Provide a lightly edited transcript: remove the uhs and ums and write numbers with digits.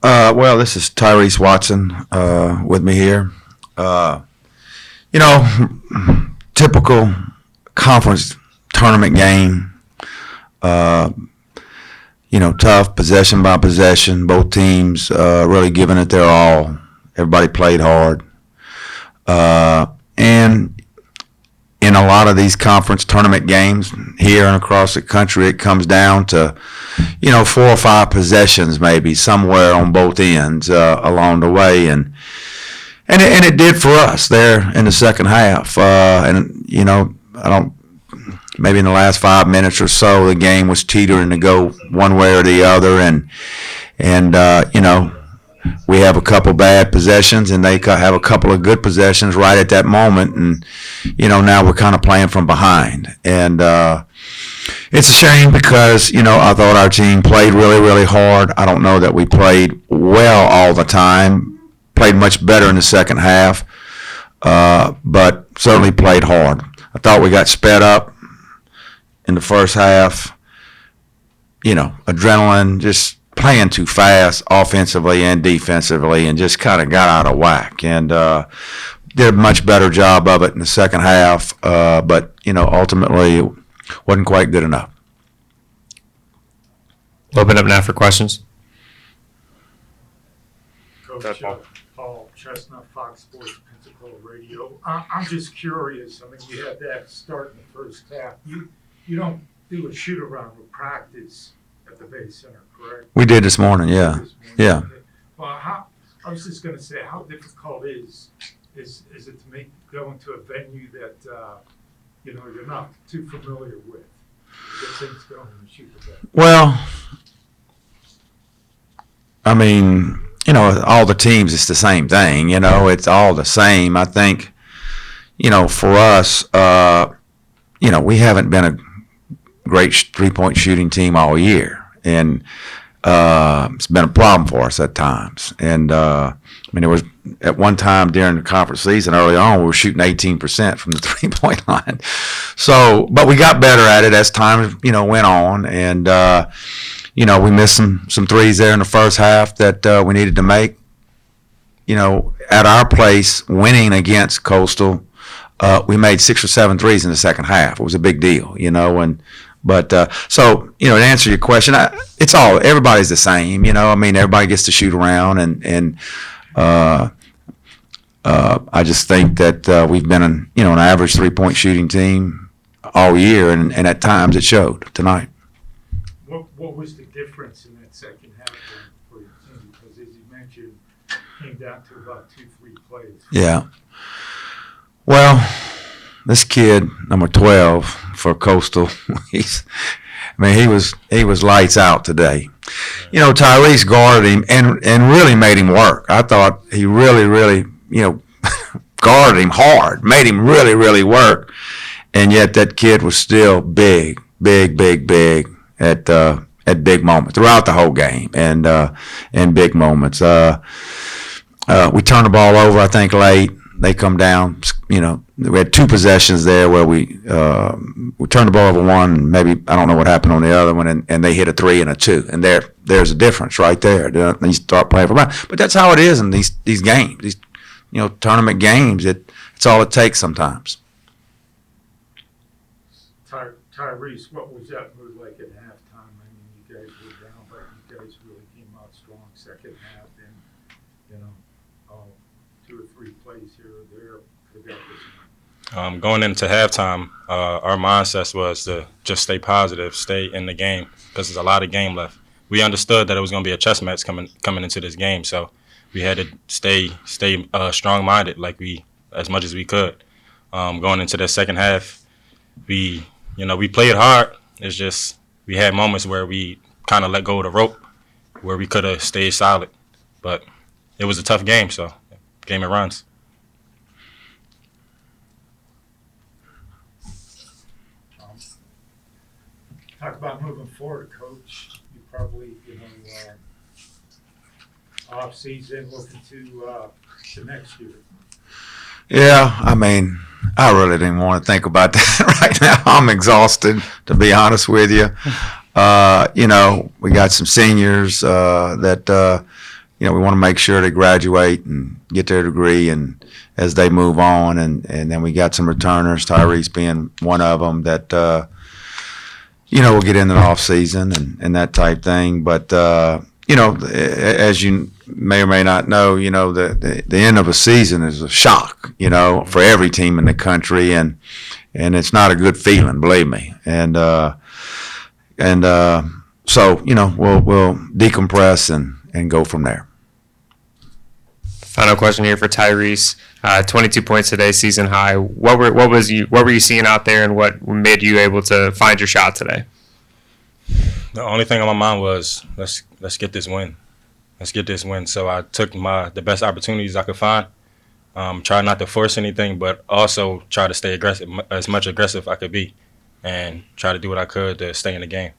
Well, this is Tyrese Watson with me here. You know, typical conference tournament game. Tough possession by possession. Both teams really giving it their all. Everybody played hard. And in a lot of these conference tournament games here and across the country, it comes down to, 4 or 5 possessions maybe somewhere on both ends along the way. And it did for us there in the second half. Maybe in the last 5 minutes or so, the game was teetering to go one way or the other. And we have a couple bad possessions, and they have a couple of good possessions right at that moment. And, now we're kind of playing from behind. And it's a shame because, I thought our team played really, really hard. I don't know that we played well all the time. Played much better in the second half, but certainly played hard. I thought we got sped up in the first half. Adrenaline, just playing too fast offensively and defensively, and just kind of got out of whack. And did a much better job of it in the second half, but ultimately it wasn't quite good enough. Open up now for questions. Coach Paul Chestnut, Fox Sports Pensacola Radio. I'm just curious. I mean, you had that start in the first half. You don't do a shoot around with practice at the Bay Center, correct? We did this morning, yeah. Yeah. Well, I was just going to say, how difficult is it to go into a venue that you're not too familiar with? Get things going and shoot the ball. Well, I mean, all the teams, it's the same thing. It's all the same. I think, for us, we haven't been a great three-point shooting team all year. And it's been a problem for us at times. And, there was at one time during the conference season early on, we were shooting 18% from the three-point line. So, but we got better at it as time, went on. And, we missed some threes there in the first half that we needed to make. At our place, winning against Coastal, we made 6 or 7 threes in the second half. It was a big deal, So, to answer your question, everybody's the same, everybody gets to shoot around, and I just think that we've been an average three-point shooting team all year, and at times it showed tonight. What was the difference in that second half for your team? Because as you mentioned, it came down to about 2-3 plays. Yeah. Well, this kid, number 12 for Coastal, he was lights out today. Tyrese guarded him and really made him work. I thought he really, really, guarded him hard, made him really, really work. And yet that kid was still big at big moments throughout the whole game, and big moments. We turned the ball over, I think, late. They come down, we had 2 possessions there where we turned the ball over one, maybe, I don't know what happened on the other one, and they hit a 3 and a 2. And there's a difference right there. They start playing for money. But that's how it is in these games, these, tournament games. It's all it takes sometimes. Tyrese, what was that mood like at halftime? I mean, you guys were down, but you guys really came out strong second half, and 2 or 3 plays here or there could have got this one. Going into halftime, our mindset was to just stay positive, stay in the game, because there's a lot of game left. We understood that it was going to be a chess match coming into this game, so we had to stay strong-minded, as much as we could. Going into the second half, we played hard. It's just we had moments where we kind of let go of the rope, where we could have stayed solid. But it was a tough game, so game it runs. Talk about moving forward, Coach. You probably, off season, looking to next year. Yeah, I really didn't want to think about that right now. I'm exhausted, to be honest with you. We got some seniors that, we want to make sure they graduate and get their degree, and as they move on, and then we got some returners, Tyrese being one of them, that we'll get in the off season and that type thing. But as you may or may not know, the end of a season is a shock, for every team in the country, and it's not a good feeling, believe me. So we'll decompress and go from there. Final question here for Tyrese. 22 points today, season high. What were you seeing out there, and what made you able to find your shot today? The only thing on my mind was let's get this win. Let's get this win. So I took the best opportunities I could find. Try not to force anything, but also try to stay aggressive, as much aggressive I could be, and try to do what I could to stay in the game.